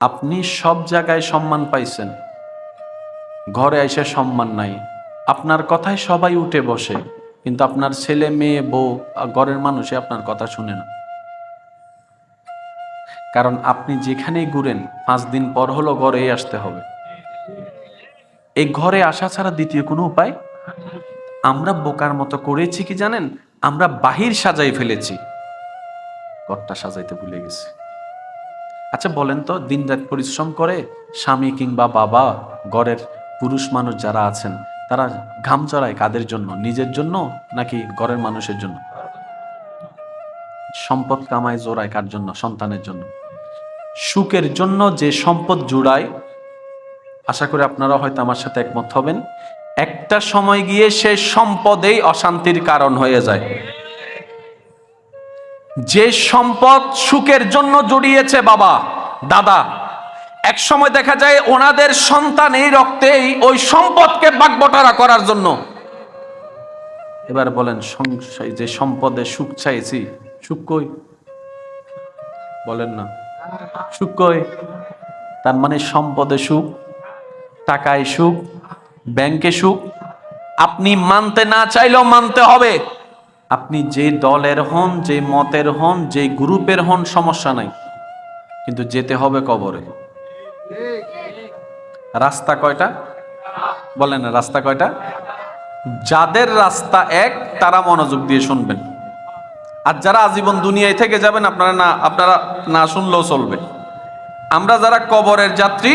আপনি সব জায়গায় সম্মান পাইছেন, ঘরে এসে সম্মান নাই। আপনার কথায় সবাই উঠে বসে, কিন্তু আপনার ছেলে মেয়ে বউ ঘরের মানুষই আপনার কথা শুনে না। কারণ আপনি যেখানেই ঘুরেন 5 দিন পর হলো ঘরেই আসতে হবে। এই ঘরে আসা ছাড়া দ্বিতীয় কোনো উপায়। আমরা বোকার মতো করেছি কি জানেন, আমরা বাহির সাজাই ফেলেছি, ঘরটা সাজাইতে ভুলে গেছি। আচ্ছা বলেন তো, দিনরাত পরিশ্রম করে স্বামী কিংবা বাবা, ঘরের পুরুষ মানুষ যারা আছেন, তারা ঘাম চড়ায় কাদের জন্য? নিজের জন্য নাকি ঘরের মানুষের জন্য? সম্পদ কামায় জোড়ায় কার জন্য? সন্তানের জন্য। সুখের জন্য যে সম্পদ জুড়ায়, আশা করি আপনারা হয়তো আমার সাথে একমত হবেন, একটা সময় গিয়ে সেই সম্পদেই অশান্তির কারণ হয়ে যায়। যে সম্পদ সুখের জন্য জড়িয়েছে বাবা দাদা, এক সময় দেখা যায় ওনাদের সন্তান এই রক্তেই ওই সম্পদকে বাগবটারা করার জন্য। এবার বলেন, সংসারে যে সম্পদে সুখ চাইছি, সুখ কই? বলেন না, সুখ কই? তার মানে সম্পদে সুখ, টাকায় সুখ, ব্যাংকে সুখ। আপনি মানতে না চাইলেও মানতে হবে। আপনি যে দলের হন, যে মতের হন, যে গ্রুপের হন, সমস্যা নাই, কিন্তু যেতে হবে কবরে। রাস্তা কয়টা? বলেন না, রাস্তা কয়টা? যাদের রাস্তা এক তারা মনোযোগ দিয়ে শুনবেন, আর যারা আজীবন দুনিয়ায় থেকে যাবেন আপনারা না শুনলেও চলবে। আমরা যারা কবরের যাত্রী,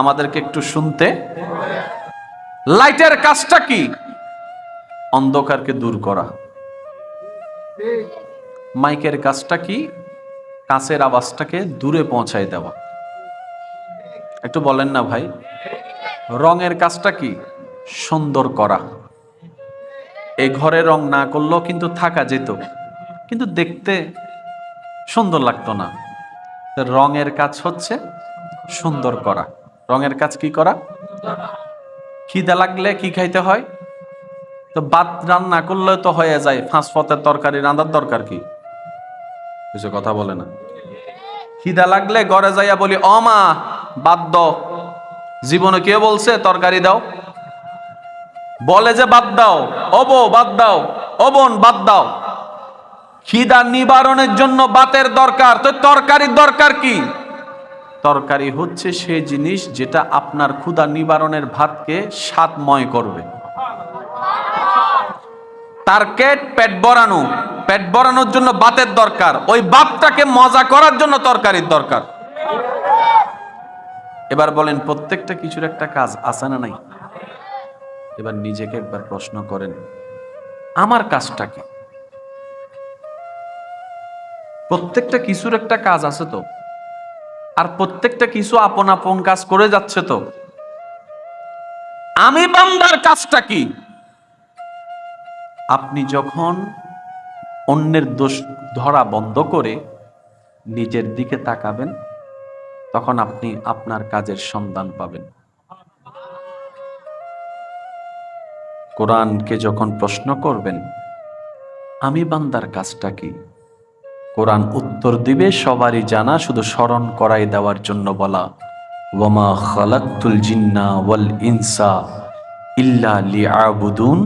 আমাদেরকে একটু শুনতে। লাইটের কাজটা কি? অন্ধকারকে দূর করা। মাইকের কাজটা কি? কাছের আওয়াজটাকে দূরে পৌঁছায় দেওয়া। একটু বলেন না ভাই। রঙের কাজটা কি? সুন্দর করা। এই ঘরে রং না করলেও কিন্তু থাকা যেত, কিন্তু দেখতে সুন্দর লাগতো না। রঙের কাজ হচ্ছে সুন্দর করা। রঙের কাজ কি করা? খিদা লাগলে কি খাইতে হয়? তো ভাত রান্না করলে তো হয়ে যায়, 5 পদের তরকারি রান্নার দরকার কি? কিছু কথা বলে না। খিদা লাগলে ঘরে যাইয়া বলি, ও মা ভাত দাও। জীবনে কে বলছে তরকারি দাও? বলে যে বাদ দাও, ও বউ বাদ দাও, ও বোন বাদ দাও। খিদা নিবারণের জন্য ভাতের দরকার, তো তরকারির দরকার কি? তরকারি হচ্ছে সেই জিনিস যেটা আপনার ক্ষুধা নিবারণের ভাতকে স্বাদময় করবে। টার্গেট পেট ভরানো, পেট ভরানোর জন্য ভাতের দরকার, ওই ভাতটাকে মজা করার জন্য তরকারির দরকার। এবার বলেন, প্রত্যেকটা কিছুর একটা কাজ আছে না নাই? এবার নিজেকে একবার প্রশ্ন করেন, আমার কাজটা কি? প্রত্যেকটা কিছুর একটা কাজ আছে তো, আর প্রত্যেকটা কিছু আপন আপন কাজ করে যাচ্ছে তো। আমি বান্দার কাজটা কি? আপনি যখন অন্যের দোষ ধরা বন্ধ করে নিজের দিকে তাকাবেন, তখন আপনি আপনার কাজের সন্ধান পাবেন। কোরআনকে যখন প্রশ্ন করবেন, আমি বান্দার কাজটা কি, কোরআন উত্তর দিবে সবারই জানা, শুধু স্মরণ করাই দেওয়ার জন্য বলা, ওয়ামা খালাকতুল জিন্না ওয়াল ইনসা ইল্লা লিয়াবুদুন,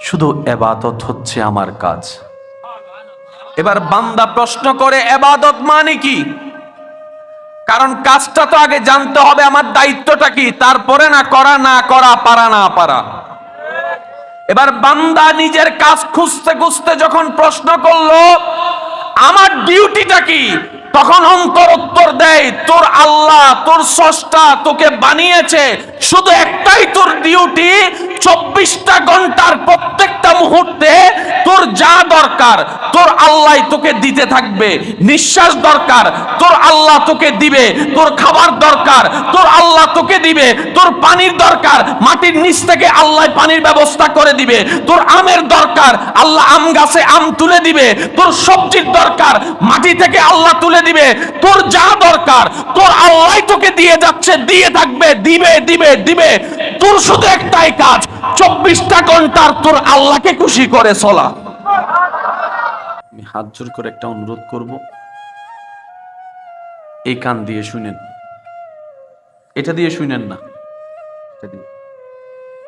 শুধু ইবাদত হচ্ছে আমার কাজ। এবার বান্দা প্রশ্ন করে, ইবাদত মানে কি? কারণ কাজটা তো আগে জানতে হবে, আমার দায়িত্বটা কি, তারপরে না করা পারা না পারা। এবার বান্দা নিজের কাজ খুঁজতে খুঁজতে যখন প্রশ্ন করলো আমার ডিউটিটা কি, তখন অন্তর উত্তর দেয়, তোর আল্লাহ, তোর স্রষ্টা তোকে বানিয়েছে, শুধু একটাই তোর ডিউটি, 24টা ঘন্টার প্রত্যেকটা মুহূর্তে তোর যা দরকার তোর আল্লাহ তোকে দিতে থাকবে। নিঃশ্বাস দরকার, তোর আল্লাহ তোকে দিবে। তোর খাবার দরকার, তোর আল্লাহ তোকে দিবে। তোর পানির দরকার, মাটির নিচ থেকে আল্লাহ পানির ব্যবস্থা করে দিবে। তোর আমের দরকার, আল্লাহ আম গাছে আম তুলে দিবে। তোর সবজির দরকার, মাটি থেকে আল্লাহ তুলে দিবে। তোর যা দরকার তোর আল্লাহ তোকে দিয়ে যাচ্ছে, দিয়ে থাকবে, দিবে দিবে দিবে। তোর শুধু একটাই কাজ, 24টা ঘন্টার তোর আল্লাহকে খুশি করে চলা। আমি হাত জোর করে একটা অনুরোধ করব, এই কান দিয়ে শুনেন, এটা দিয়ে শুনেন না, এটা দিয়ে।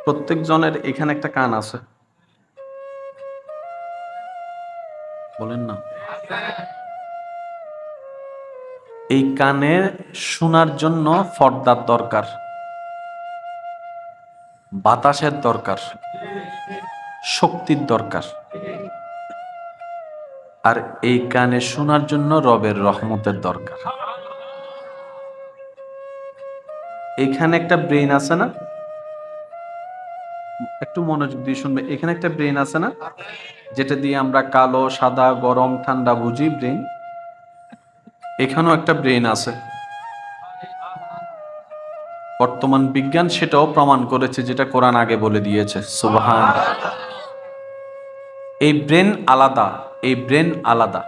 প্রত্যেক জনের এখানে একটা কান আছে, বলেন না? এই কানে শোনার জন্য পর্দার দরকার, বাতাসের দরকার, শক্তির দরকার। আর এই কানে শোনার জন্য রবের রহমতের দরকার। এখানে একটা ব্রেন আছে না, একটু মনোযোগ দিয়ে শুনবে। এখানে একটা ব্রেন আছে না, যেটা দিয়ে আমরা কালো, সাদা, গরম, ঠান্ডা বুঝি, ব্রেন। এখানেও একটা ব্রেন আছে। বর্তমান বিজ্ঞান সেটাও প্রমাণ করেছে, যেটা কোরআন আগে বলে দিয়েছে। সুবহান। এই ব্রেন আলাদা, এই ব্রেন আলাদা।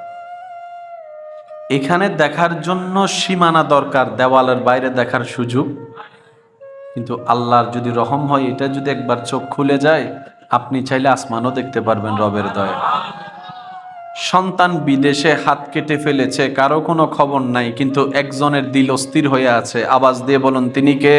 এখানে দেখার জন্য সীমানা দরকার, দেওয়ালের বাইরে দেখার সুযোগ। কিন্তু আল্লাহর যদি রহম হয়, এটা যদি একবার চোখ খুলে যায়, আপনি চাইলে আসমানও দেখতে পারবেন রবের দয়া। সন্তান বিদেশে হাত কেটে ফেলেছে, কারো কোনো খবর নাই, কিন্তু একজনের দিল অস্থির হয়ে আছে। আওয়াজ দিয়ে বলুন, তিনি কে?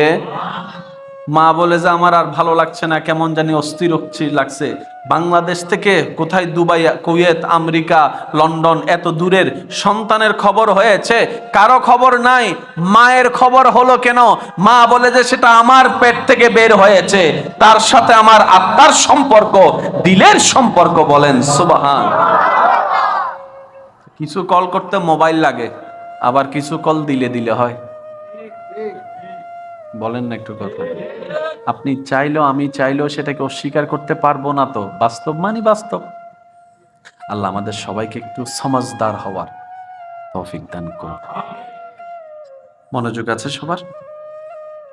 মা বলে যে আমার আর ভালো লাগছে না, কেমন জানি অস্থির লাগছে। বাংলাদেশ থেকে কোথায়, দুবাই, কুয়েত, আমেরিকা, লন্ডন, এত দূরের সন্তানের খবর হয়েছে, কারো খবর নাই। মায়ের খবর হলো কেন? মা বলে যে সেটা আমার পেট থেকে বের হয়েছে, তার সাথে আমার আত্মার সম্পর্ক, দিলের সম্পর্ক। বলেন সুবহান। কিছু কল করতে মোবাইল লাগে, আবার কিছু কল দিলে দিলে হয়। বলেন না একটু কথা। আপনি চাইলেও, আমি চাইলেও সেটাকে অস্বীকার করতে পারবো না। তো বাস্তব মানে বাস্তব। আল্লাহ আমাদের সবাইকে একটু সমাজদার হওয়ার তৌফিক দান করুন। মনোযোগ আছে সবার?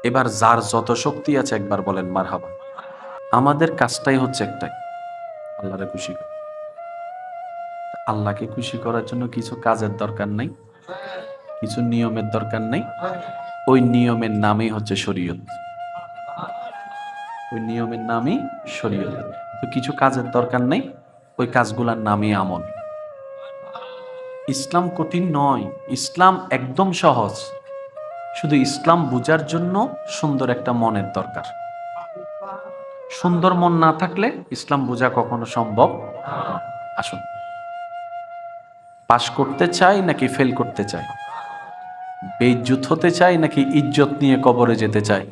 এবার যার যত শক্তি আছে একবার বলেন মারহাবা। আমাদের কাজটাই হচ্ছে একটাই, আল্লাহরে খুশি করা। আল্লাহকে খুশি করার জন্য কিছু কাজের দরকার নাই, কিছু নিয়মের দরকার নাই। ওই নিয়মের নামই হচ্ছে শরীয়ত। ওই নিয়মের নামই শরীয়ত। তো কিছু কাজের দরকার নেই, ওই কাজগুলোর নামই আমল। ইসলাম কঠিন নয়, ইসলাম একদম সহজ। শুধু ইসলাম বুঝার জন্য সুন্দর একটা মনের দরকার। সুন্দর মন না থাকলে ইসলাম বোঝা কখনো সম্ভব। আসুন, পাশ করতে চাই নাকি ফেল করতে চাই? বেইজ্জত হতে চাই নাকি ইজ্জত নিয়ে কবরে যেতে চাই?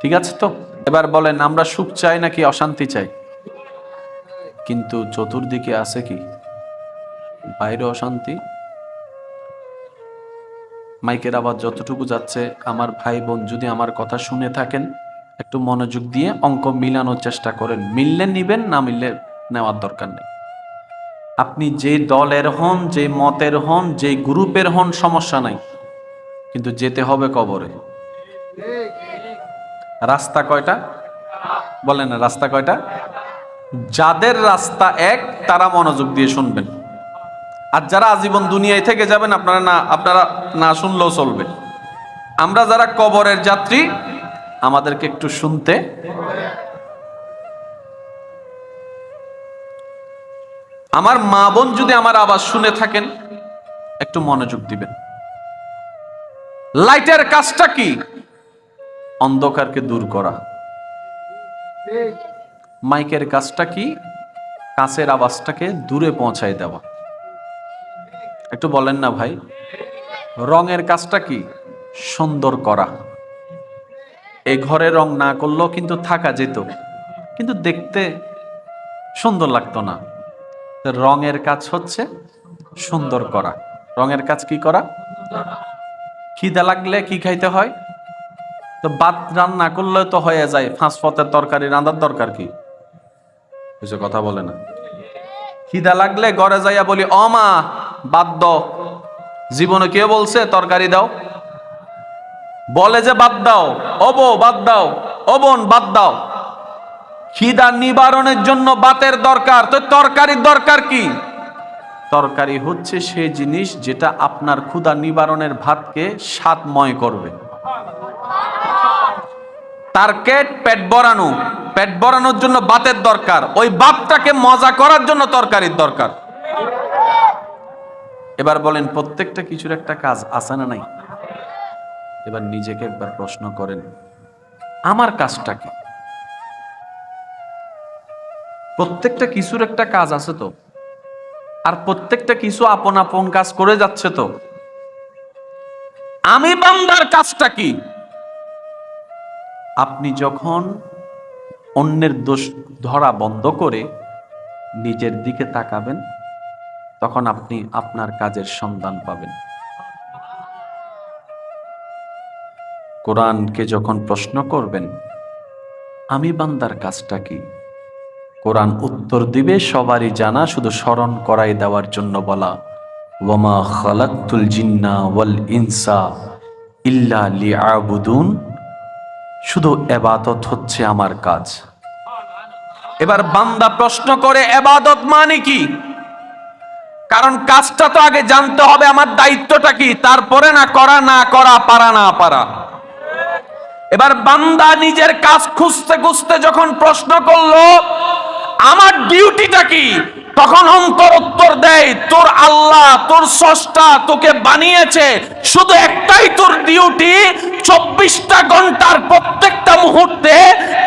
ঠিক আছে তো? এবার বলেন, আমরা সুখ চাই নাকি অশান্তি চাই? কিন্তু চতুর্দিকে আছে কি? বাইরে অশান্তি। মাইকের আওয়াজ যতটুকু যাচ্ছে, আমার ভাই বোন যদি আমার কথা শুনে থাকেন, একটু মনোযোগ দিয়ে অঙ্ক মিলানোর চেষ্টা করেন। মিললে নিবেন, না মিললে নেওয়ার দরকার নেই। আপনি যে দলের হন, যে মতের হন, যে গ্রুপের হন, সমস্যা নাই, কিন্তু যেতে হবে কবরে। রাস্তা কয়টা? বলেন না, রাস্তা কয়টা? যাদের রাস্তা এক, তারা মনোযোগ দিয়ে শুনবেন। আর যারা আজীবন দুনিয়ায় থেকে যাবেন, আপনারা না শুনলেও চলবে। আমরা যারা কবরের যাত্রী, আমাদেরকে একটু শুনতে। আমার মা বোন যদি আমার আওয়াজ শুনে থাকেন, একটু মনোযোগ দিবেন। লাইটের কাজটা কি? অন্ধকারকে দূর করা। মাইকের কাজটা কি? কাছের আওয়াজটাকে দূরে পৌঁছায় দেওয়া। একটু বলেন না ভাই। রঙের কাজটা কি? সুন্দর করা। এই ঘরে রং না করলেও কিন্তু থাকা যেত, কিন্তু দেখতে সুন্দর লাগতো না। রঙের কাজ হচ্ছে সুন্দর করা। রঙের কাজ কি করা? খিদে লাগলে কি খাইতে হয়? তো ভাত রান্না করলে তো হয়ে যায়, ফাঁস ফতের তরকারি রান্নার দরকার কি? কিছু কথা বলে না। খিদা লাগলে ঘরে যাইয়া বলি, ও মা বাদ দাও। জীবনে কে বলছে তরকারি দাও? বলে যে বাদ দাও। ও বউ বাদ দাও, ও বোন বাদ দাও। খিদা নিবারণের জন্য ভাতের দরকার, তো তরকারির দরকার কি? তরকারি হচ্ছে সেই জিনিস যেটা আপনার ক্ষুধা নিবারণের ভাতকে স্বাদময় করবে। টার্গেট পেট ভরানো, পেট ভরানোর জন্য ভাতের দরকার। ওই ভাতটাকে মজা করার জন্য তরকারির দরকার। এবার বলেন, প্রত্যেকটা কিছুর একটা কাজ আছে না নাই? এবার নিজেকে একবার প্রশ্ন করেন, আমার কাজটা কি? প্রত্যেকটা কিছুর একটা কাজ আছে তো, আর প্রত্যেকটা কিছু আপন আপন কাজ করে যাচ্ছে তো। আমি বান্দার কাজটা কি? আপনি যখন অন্যের দোষ ধরা বন্ধ করে নিজের দিকে তাকাবেন, তখন আপনি আপনার কাজের সন্ধান পাবেন। কোরআনকে যখন প্রশ্ন করবেন, আমি বান্দার কাজটা কি, কোরআন উত্তর দিবে সবারই জানা, শুধু স্মরণ করাই দেওয়ার জন্য বলা, ওয়ামা খালাকতুল জিন্না ওয়াল ইনসা ইল্লা লিয়াবুদুন, শুধু এবাদত হচ্ছে আমার কাজ। এবার বান্দা প্রশ্ন করে, এবাদত মানে কি? কারণ কাজটা তো আগে জানতে হবে, আমার দায়িত্বটা কি, তারপরে না করা, না করা, পারা না পারা। এবার বান্দা নিজের কাজ খুঁজতে খুঁজতে যখন প্রশ্ন করলো, আমার ডিউটিটা কি, তখন অন্তর উত্তর দেয়, তোর আল্লাহ, তোর স্রষ্টা তোকে বানিয়েছে, শুধু একটাই তোর ডিউটি, 24টা ঘন্টার প্রত্যেকটা মুহূর্তে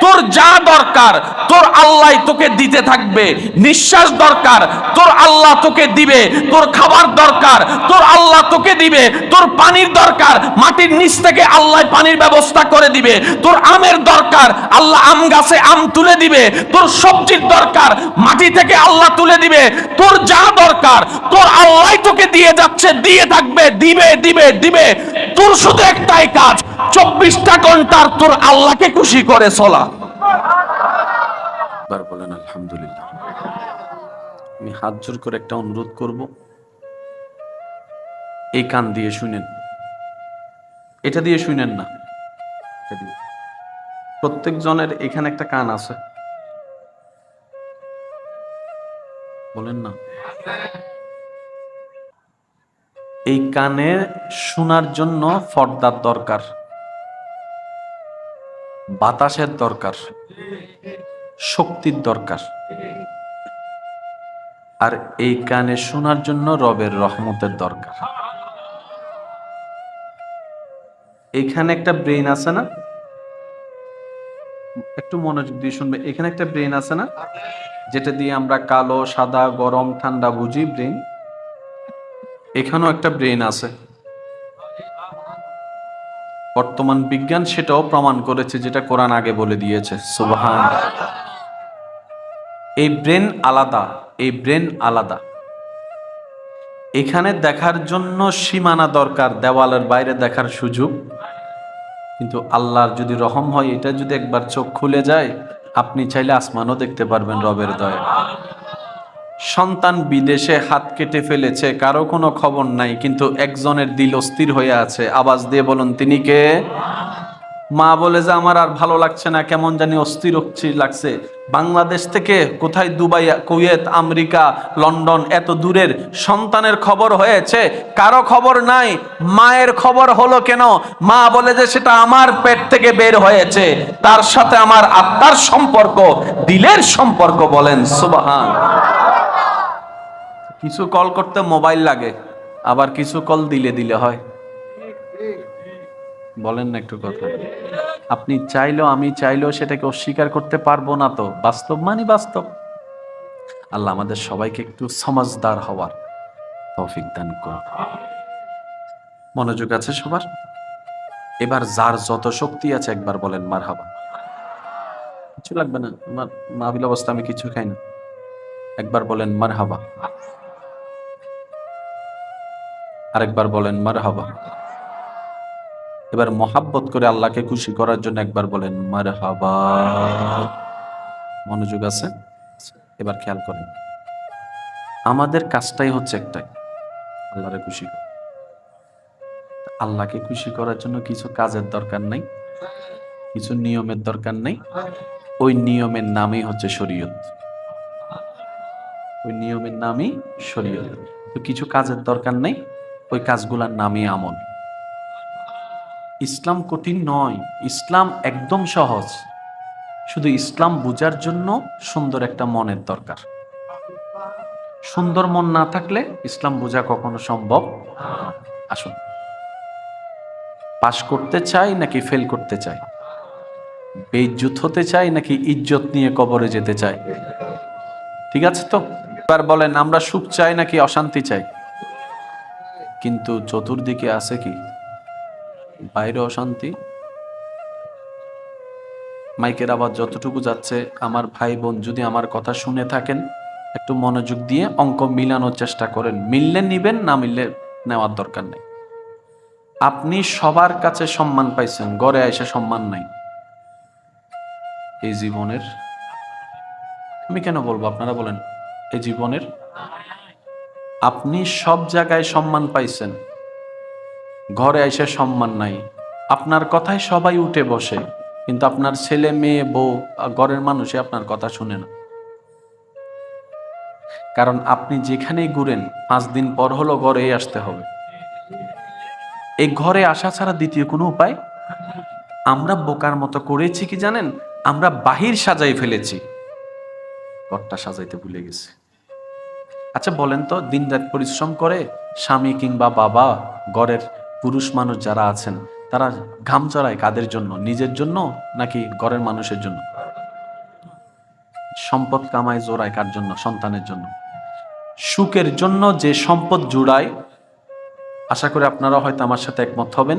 তোর যা দরকার তোর আল্লাহ তোকে দিতে থাকবে। নিঃশ্বাস দরকার, তোর আল্লাহ তোকে দিবে। তোর খাবার দরকার, তোর আল্লাহ তোকে দিবে। তোর পানির দরকার, মাটির নিচ থেকে আল্লাহ পানির ব্যবস্থা করে দিবে। তোর আমের দরকার, আল্লাহ আম গাছে আম তুলে দিবে। তোর সবজির দরকার, মাটি থেকে আল্লাহ তুলে দিবে। তোর যা দরকার তোর আল্লাহ তোকে দিয়ে যাচ্ছে, দিয়ে থাকবে, দিবে দিবে দিবে। তোর শুধু একটাই কাজ, 24টা ঘন্টার তোর আল্লাহকে খুশি করে চলা। বার বলেন আলহামদুলিল্লাহ। আমি হাত জোর করে একটা অনুরোধ করব, এই কান দিয়ে শুনেন, এটা দিয়ে শুনেন না। প্রত্যেক জনের এখানে একটা কান আছে, বলেন না? এই কানে শোনার জন্য পর্দার দরকার, বাতাসের দরকার, শক্তির দরকার। আর এই কানে শোনার জন্য রবের রহমতের দরকার। এখানে একটা ব্রেন আছে না, একটু মনোযোগ দিয়ে শুনবে। এখানে একটা ব্রেন আছে না, যেটা দিয়ে আমরা কালো, সাদা, গরম, ঠান্ডা বুঝি, ব্রেন। এখানেও একটা ব্রেন আছে। বর্তমান বিজ্ঞান সেটাও প্রমাণ করেছে, যেটা কোরআন আগে বলে দিয়েছে। সুবহান। এই ব্রেন আলাদা, এই ব্রেন আলাদা। এখানে দেখার জন্য সীমানা দরকার, দেওয়ালের বাইরে দেখার সুযোগ। কিন্তু আল্লাহর যদি রহম হয়, এটা যদি একবার চোখ খুলে যায়, আপনি চাইলে আসমানও দেখতে পারবেন রবের দয়া। সন্তান বিদেশে হাত কেটে ফেলেছে, কারো কোনো খবর নাই, কিন্তু একজনের দিল অস্থির হয়ে আছে। আওয়াজ দিয়ে বলুন, তিনি কে? মা বলে যে আমার আর ভালো লাগছে না, কেমন জানি অস্থির লাগছে। বাংলাদেশ থেকে কোথায়, দুবাই, কুয়েত, আমেরিকা, লন্ডন, এত দূরের সন্তানের খবর হয়েছে, কারো খবর নাই। মায়ের খবর হলো কেন? মা বলে যে সেটা আমার পেট থেকে বের হয়েছে, তার সাথে আমার আত্মার সম্পর্ক, দিলের সম্পর্ক। বলেন সুবহান। কিছু কল করতে মোবাইল লাগে, আবার কিছু কল দিলে দিলে হয়। বলেন না একটু কথা। আপনি চাইলেও, আমি চাইলেও সেটাকে অস্বীকার করতে পারবো না। তো বাস্তব মানে বাস্তব। আল্লাহ আমাদের সবাইকে একটু সমাজদার হওয়ার তৌফিক দান করুন। মনোযোগ আছে সবার? এবার যার যত শক্তি আছে একবার বলেন মারহাবা। কিছু লাগবে না, আমার মাহফিল অবস্থা, আমি কিছু খাই না। একবার বলেন মারহাবা। আরেকবার বলেন মারহাবা। এবার মহাব্বত করে আল্লাহকে খুশি করার জন্য একবার বলেন মারহাবা। মনোযোগ আছে? এবার খেয়াল করেন, আমাদের কাজটাই হচ্ছে একটাই, আল্লাহরে খুশি করা। আল্লাহকে খুশি করার জন্য কিছু কাজের দরকার নাই, কিছু নিয়মের দরকার নেই। ওই নিয়মের নামই হচ্ছে শরীয়ত। ওই নিয়মের নামই শরীয়ত। তো কিছু কাজের দরকার নেই, ওই কাজগুলোর নামই আমল। ইসলাম কঠিন নয়, ইসলাম একদম সহজ। শুধু ইসলাম বুঝার জন্য সুন্দর একটা মনের দরকার। সুন্দর মন না থাকলে ইসলাম বোঝা কখনো সম্ভব। আসুন, পাশ করতে চাই নাকি ফেল করতে চাই? বেইজ্জত হতে চাই নাকি ইজ্জত নিয়ে কবরে যেতে চাই? ঠিক আছে তো? এবার বলেন, আমরা সুখ চাই নাকি অশান্তি চাই? কিন্তু চতুর্দিকে আছে কি? বাইরে অশান্তি। মাইকের আওয়াজ যতটুকু যাচ্ছে, আমার ভাই বোন যদি আমার কথা শুনে থাকেন, একটু মনোযোগ দিয়ে অঙ্ক মিলানোর চেষ্টা করেন। মিললে নিবেন, না মিললে নেওয়ার দরকার নেই। আপনি সবার কাছে সম্মান পাইছেন, ঘরে এসে সম্মান নাই এই জীবনের। আমি কেন বলবো, আপনারা বলেন। এই জীবনের আপনি সব জায়গায় সম্মান পাইছেন, ঘরে এসে সম্মান নাই। আপনার কথায় সবাই উঠে বসে, কিন্তু আপনার ছেলে মেয়ে বউ ঘরের মানুষই আপনার কথা শুনে না। কারণ আপনি যেখানেই ঘুরেন 5 দিন পর হলো ঘরেই আসতে হবে। এই ঘরে আসা ছাড়া দ্বিতীয় কোনো উপায়। আমরা বোকার মতো করেছি কি জানেন, আমরা বাহির সাজাই ফেলেছি, ঘরটা সাজাইতে ভুলে গেছি। আচ্ছা বলেন তো, দিন রাত পরিশ্রম করে স্বামী কিংবা বাবা, ঘরের পুরুষ মানুষ যারা আছেন, তারা ঘাম চড়ায় কাদের জন্য? নিজের জন্য নাকি ঘরের মানুষের জন্য? সম্পদ কামায় জোড়ায় কার জন্য? সন্তানের জন্য। সুখের জন্য যে সম্পদ জুড়ায়, আশা করি আপনারা হয়তো আমার সাথে একমত হবেন,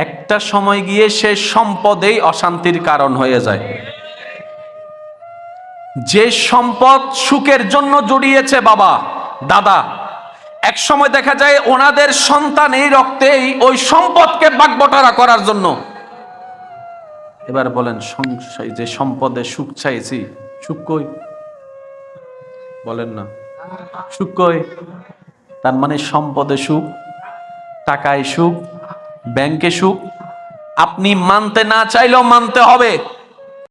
একটা সময় গিয়ে সে সম্পদেই অশান্তির কারণ হয়ে যায়। যে সম্পদ সুখের জন্য জড়িয়েছে বাবা দাদা, এক সময় দেখা যায় ওনাদের সন্তান এই রক্তেই ওই সম্পদকে বাগবটারা করার জন্য। এবার বলেন, যে সম্পদে সুখ চাইছি, সুখ কই? বলেন না, সুখ কই? তার মানে সম্পদে সুখ, টাকায় সুখ, ব্যাংকে সুখ। আপনি মানতে না চাইলেও মানতে হবে,